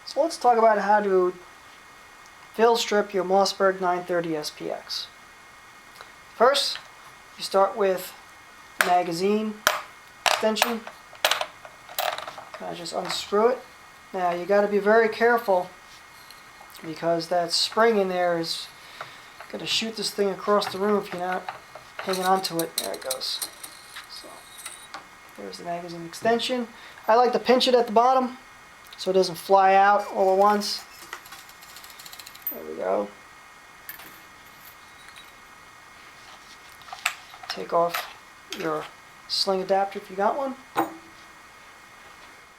So let's talk about how to field strip your Mossberg 930 SPX. First, you start with magazine extension. Kind of just unscrew it. Now you got to be very careful because that spring in there is going to shoot this thing across the room if you're not hanging onto it. There it goes. So there's the magazine extension. I like to pinch it at the bottom so it doesn't fly out all at once. There we go. Take off your sling adapter if you got one.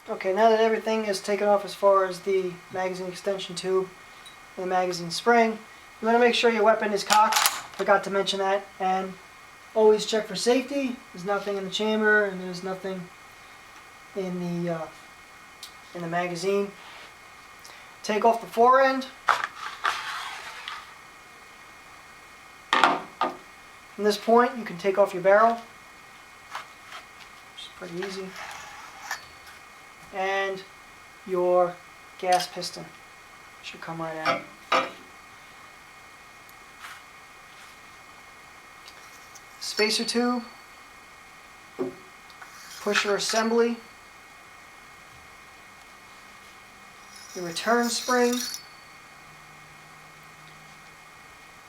Okay, now that everything is taken off as far as the magazine extension tube and the magazine spring, you want to make sure your weapon is cocked. Forgot to mention that. And always check for safety. There's nothing in the chamber and there's nothing in the magazine. Take off the forend. From this point, you can take off your barrel. It's pretty easy. And your gas piston should come right out. Spacer tube, pusher assembly, the return spring,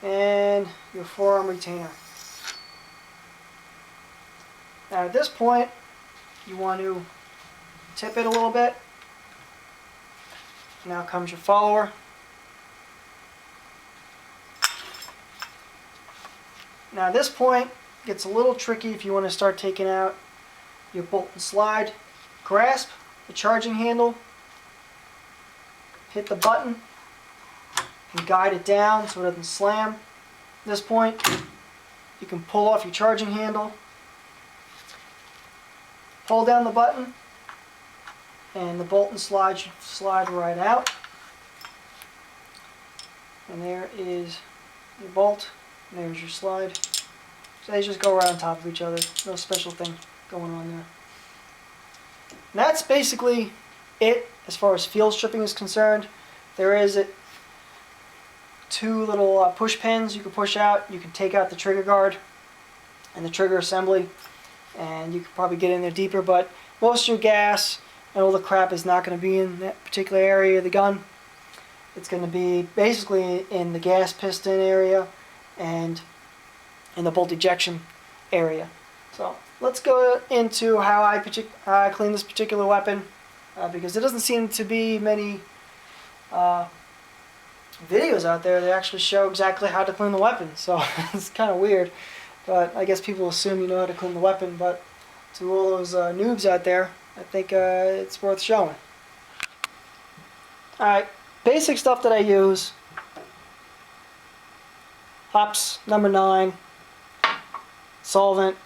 and your forearm retainer. Now at this point, you want to tip it a little bit. Now comes your follower. Now at this point, it gets a little tricky if you want to start taking out your bolt and slide. Grasp the charging handle, hit the button, and guide it down so it doesn't slam. At this point, you can pull off your charging handle, hold down the button, and the bolt and slide should slide right out. And there is your bolt, and there's your slide. So they just go right on top of each other. No special thing going on there. And that's basically it as far as field stripping is concerned. There is two little push pins you can push out. You can take out the trigger guard and the trigger assembly, and you could probably get in there deeper, but most of your gas and all the crap is not going to be in that particular area of the gun. It's going to be basically in the gas piston area and in the bolt ejection area. So let's go into how I clean this particular weapon, because there doesn't seem to be many videos out there that actually show exactly how to clean the weapon. So it's kind of weird, but I guess people assume you know how to clean the weapon, but to all those noobs out there, I think it's worth showing. Alright, basic stuff that I use: hops number 9, solvent,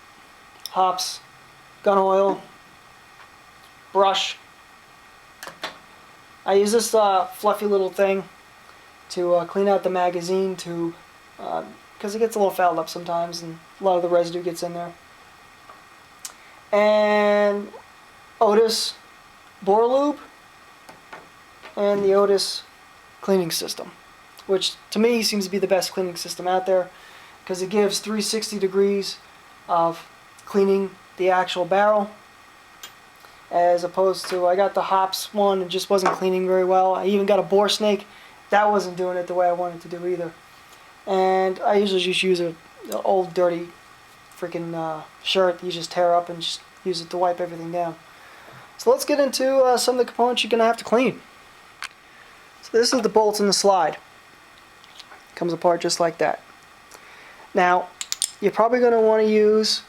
hops, gun oil, brush. I use this fluffy little thing to clean out the magazine because it gets a little fouled up sometimes and a lot of the residue gets in there. And Otis bore lube and the Otis cleaning system, which to me seems to be the best cleaning system out there because it gives 360 degrees of cleaning the actual barrel, as opposed to I got the hops one and just wasn't cleaning very well. I even got a bore snake, that wasn't doing it the way I wanted to do either. And I usually just use an old dirty freaking shirt that you just tear up and just use it to wipe everything down. So let's get into some of the components you're going to have to clean. So this is the bolts and the slide. Comes apart just like that. Now, you're probably going to want to use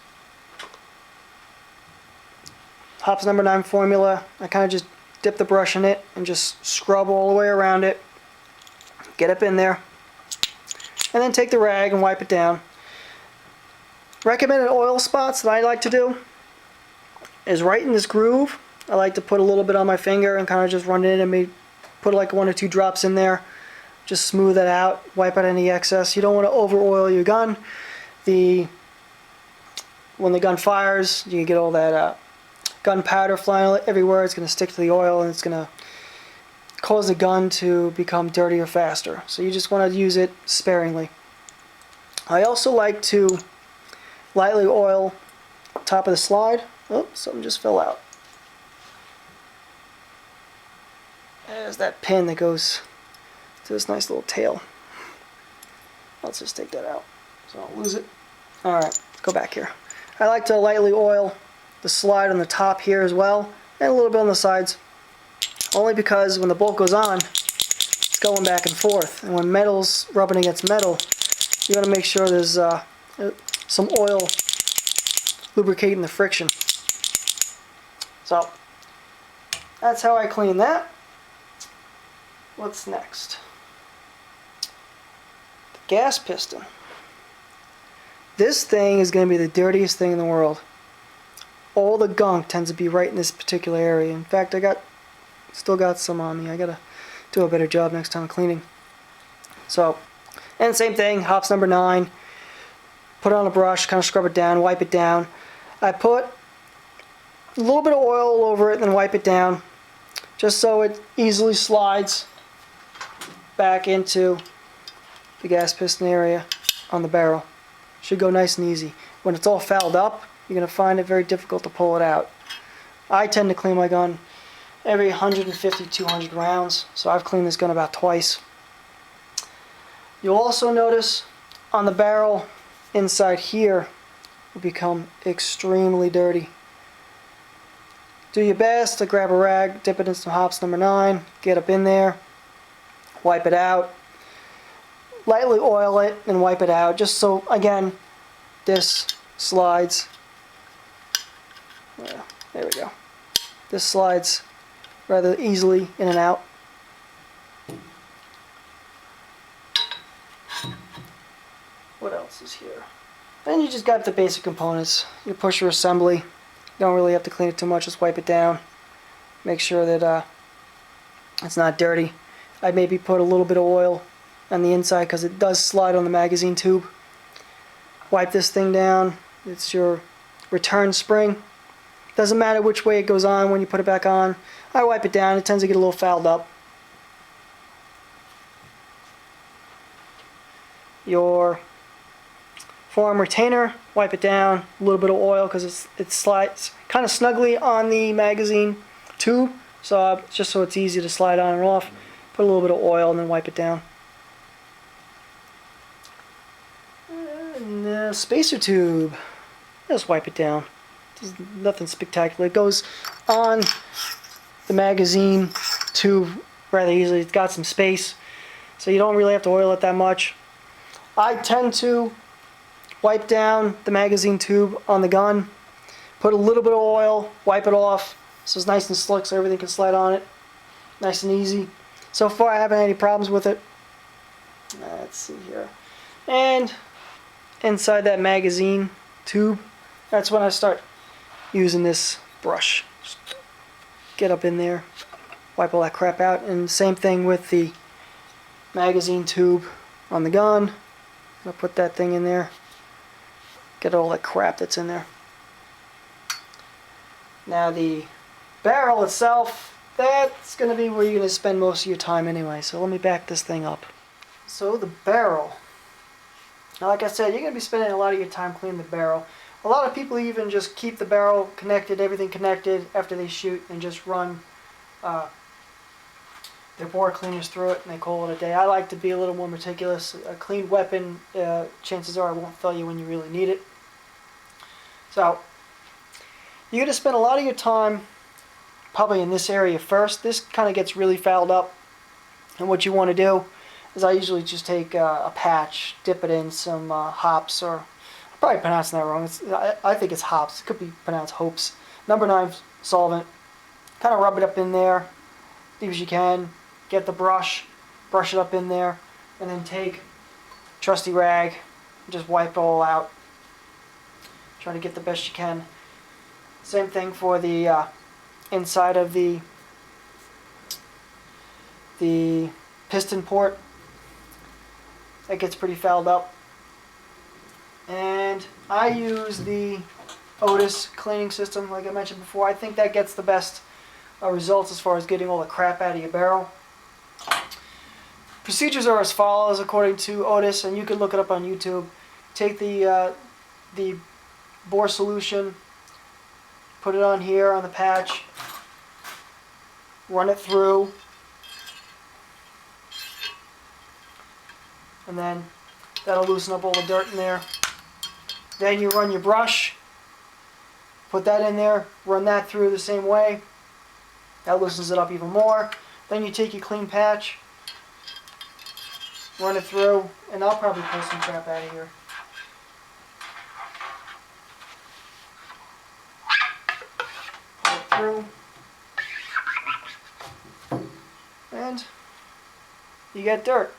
Hops number 9 formula. I kind of just dip the brush in it and just scrub all the way around it. Get up in there. And then take the rag and wipe it down. Recommended oil spots that I like to do is right in this groove. I like to put a little bit on my finger and kind of just run it in and maybe put like 1 or 2 drops in there. Just smooth it out, wipe out any excess. You don't want to over oil your gun. When the gun fires, you get all that gunpowder flying everywhere. It's going to stick to the oil and it's going to cause the gun to become dirtier faster. So you just want to use it sparingly. I also like to lightly oil top of the slide. Oh, something just fell out. There's that pin that goes to this nice little tail. Let's just take that out so I don't lose it. Alright, go back here. I like to lightly oil the slide on the top here as well, and a little bit on the sides. Only because when the bolt goes on, it's going back and forth. And when metal's rubbing against metal, you want to make sure there's some oil lubricating the friction. So, that's how I clean that. What's next? The gas piston. This thing is going to be the dirtiest thing in the world. All the gunk tends to be right in this particular area. In fact, still got some on me. I gotta do a better job next time cleaning. So, and same thing, hops number 9. Put it on a brush, kind of scrub it down, wipe it down. I put a little bit of oil over it and then wipe it down, just so it easily slides back into the gas piston area on the barrel. Should go nice and easy. When it's all fouled up, you're going to find it very difficult to pull it out. I tend to clean my gun every 150, 200 rounds, so I've cleaned this gun about twice. You'll also notice on the barrel inside here will become extremely dirty. Do your best to grab a rag, dip it in some hops number 9, get up in there, wipe it out, lightly oil it and wipe it out, just so, again, this slides. Yeah, there we go. This slides rather easily in and out. What else is here? Then you just got the basic components. Your pusher assembly. You don't really have to clean it too much, just wipe it down. Make sure that it's not dirty. I'd maybe put a little bit of oil on the inside because it does slide on the magazine tube. Wipe this thing down. It's your return spring. Doesn't matter which way it goes on when you put it back on. I wipe it down. It tends to get a little fouled up. Your forearm retainer, wipe it down. A little bit of oil because it slides kind of snugly on the magazine tube. So just so it's easy to slide on and off. Put a little bit of oil and then wipe it down. And the spacer tube, just wipe it down. There's nothing spectacular. It goes on the magazine tube rather easily. It's got some space, so you don't really have to oil it that much. I tend to wipe down the magazine tube on the gun, put a little bit of oil, wipe it off, so it's nice and slick so everything can slide on it. Nice and easy. So far I haven't had any problems with it. Let's see here. And inside that magazine tube, that's when I start using this brush. Just get up in there, wipe all that crap out, and same thing with the magazine tube on the gun. I'll put that thing in there, get all that crap that's in there. Now the barrel itself, that's going to be where you're going to spend most of your time anyway, so let me back this thing up. So the barrel, now like I said, you're going to be spending a lot of your time cleaning the barrel. A lot of people even just keep the barrel connected, everything connected after they shoot, and just run their bore cleaners through it and they call it a day. I like to be a little more meticulous. A clean weapon, chances are it won't fail you when you really need it. So you're going to spend a lot of your time probably in this area first. This kind of gets really fouled up, and what you want to do is I usually just take a patch, dip it in some hops, or I'm probably pronouncing that wrong. I think it's hops. It could be pronounced hopes. Number 9 solvent. Kind of rub it up in there, deep as you can. Get the brush it up in there, and then take trusty rag and just wipe it all out. Try to get the best you can. Same thing for the inside of the piston port. That gets pretty fouled up. And I use the Otis cleaning system, like I mentioned before. I think that gets the best results as far as getting all the crap out of your barrel. procedures are as follows according to Otis, and you can look it up on YouTube. Take the bore solution, put it on here on the patch, run it through, and then that'll loosen up all the dirt in there. Then you run your brush, put that in there, run that through the same way. That loosens it up even more. Then you take your clean patch, run it through, and I'll probably pull some crap out of here. Pull it through, and you get dirt.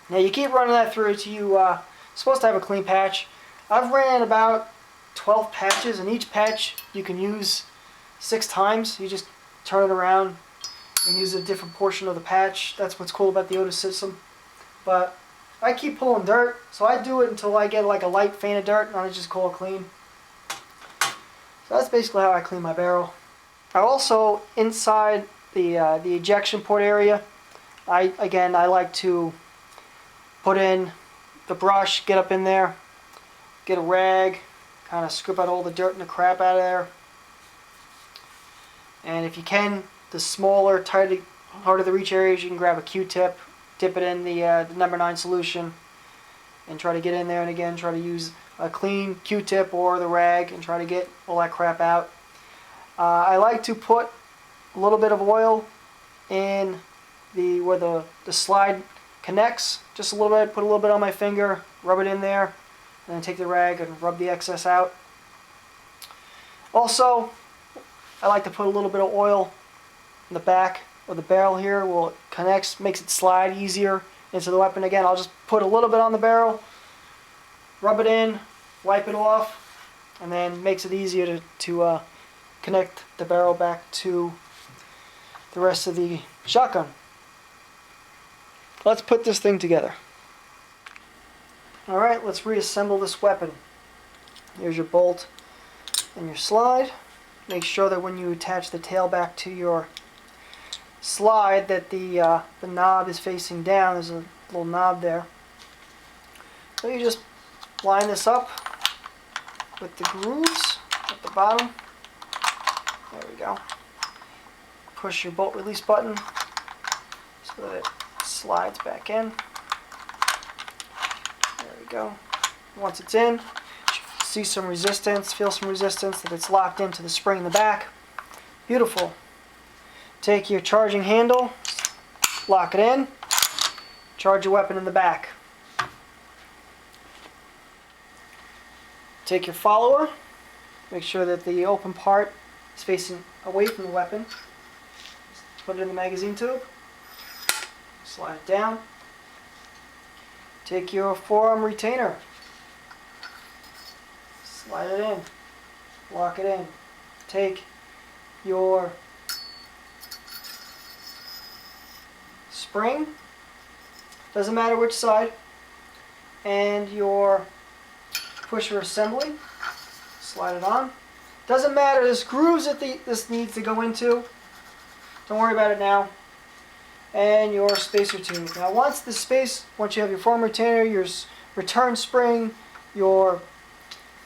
Now you keep running that through till you're supposed to have a clean patch. I've ran about 12 patches, and each patch you can use 6 times. You just turn it around and use a different portion of the patch. That's what's cool about the Otis system. But I keep pulling dirt, so I do it until I get like a light vein of dirt, and I just call it clean. So that's basically how I clean my barrel. I also, inside the ejection port area, I like to put in the brush, get up in there, get a rag, kind of scoop out all the dirt and the crap out of there. And if you can, the smaller, tighter, harder to reach areas, you can grab a Q-tip, dip it in the number 9 solution, and try to get in there. And again, try to use a clean Q-tip or the rag and try to get all that crap out. I like to put a little bit of oil in where the slide connects, just a little bit, put a little bit on my finger, rub it in there, and then take the rag and rub the excess out. Also, I like to put a little bit of oil in the back of the barrel here where it connects, makes it slide easier into the weapon. Again, I'll just put a little bit on the barrel, rub it in, wipe it off, and then makes it easier to connect the barrel back to the rest of the shotgun. Let's put this thing together. Alright, let's reassemble this weapon. Here's your bolt and your slide. Make sure that when you attach the tail back to your slide that the knob is facing down. There's a little knob there. So you just line this up with the grooves at the bottom. There we go. Push your bolt release button so that it slides back in. There we go. Once it's in, you should see some resistance, feel some resistance, that it's locked into the spring in the back. Beautiful. Take your charging handle, lock it in, charge your weapon in the back. Take your follower, make sure that the open part is facing away from the weapon. Put it in the magazine tube, slide it down. Take your forearm retainer, slide it in, lock it in. Take your spring, doesn't matter which side, and your pusher assembly, slide it on. Doesn't matter, there's grooves that this needs to go into. Don't worry about it now. And your spacer tube. Now once you have your forearm retainer, your return spring, your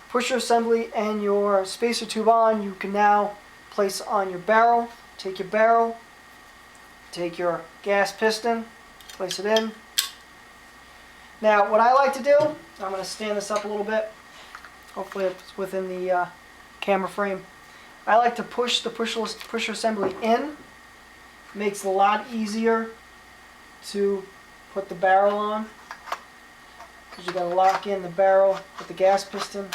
pusher assembly, and your spacer tube on, you can now place on your barrel. Take your barrel, take your gas piston, place it in. Now what I like to do, I'm going to stand this up a little bit. Hopefully it's within the camera frame. I like to push the pusher assembly in. Makes it a lot easier to put the barrel on, because you got to lock in the barrel with the gas piston.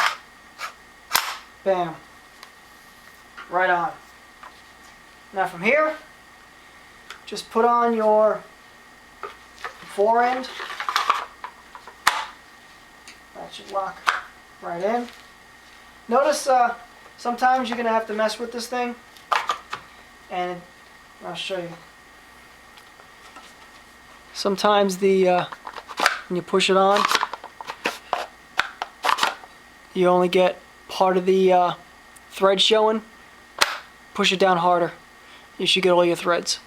Bam. Right on. Now from here, just put on your fore end. That should lock right in. Notice sometimes you're going to have to mess with this thing, and I'll show you. Sometimes when you push it on, you only get part of the thread showing. Push it down harder. You should get all your threads.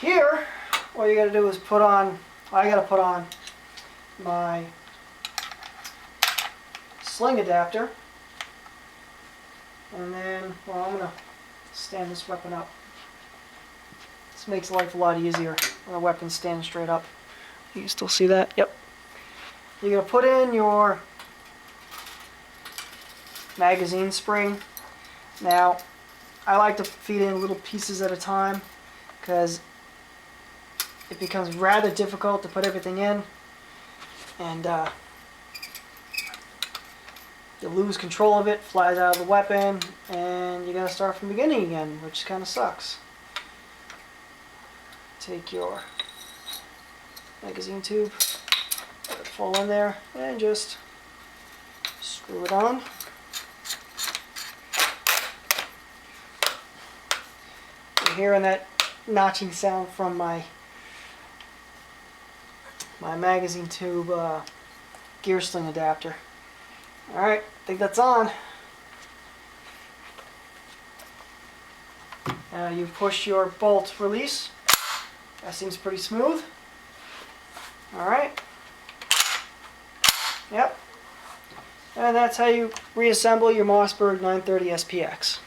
here, all you got to do is I got to put on my sling adapter. And then, well, I'm going to stand this weapon up. This makes life a lot easier when the weapon's standing straight up. You can still see that? Yep. You're going to put in your magazine spring. Now, I like to feed in little pieces at a time because it becomes rather difficult to put everything in, and you lose control of it, flies out of the weapon, and you gotta start from the beginning again, which kind of sucks. Take your magazine tube, let it fall in there, and just screw it on. You're hearing that notching sound from my magazine tube gear sling adapter. Alright, I think that's on. You push your bolt release. That seems pretty smooth. Alright. Yep. And that's how you reassemble your Mossberg 930 SPX.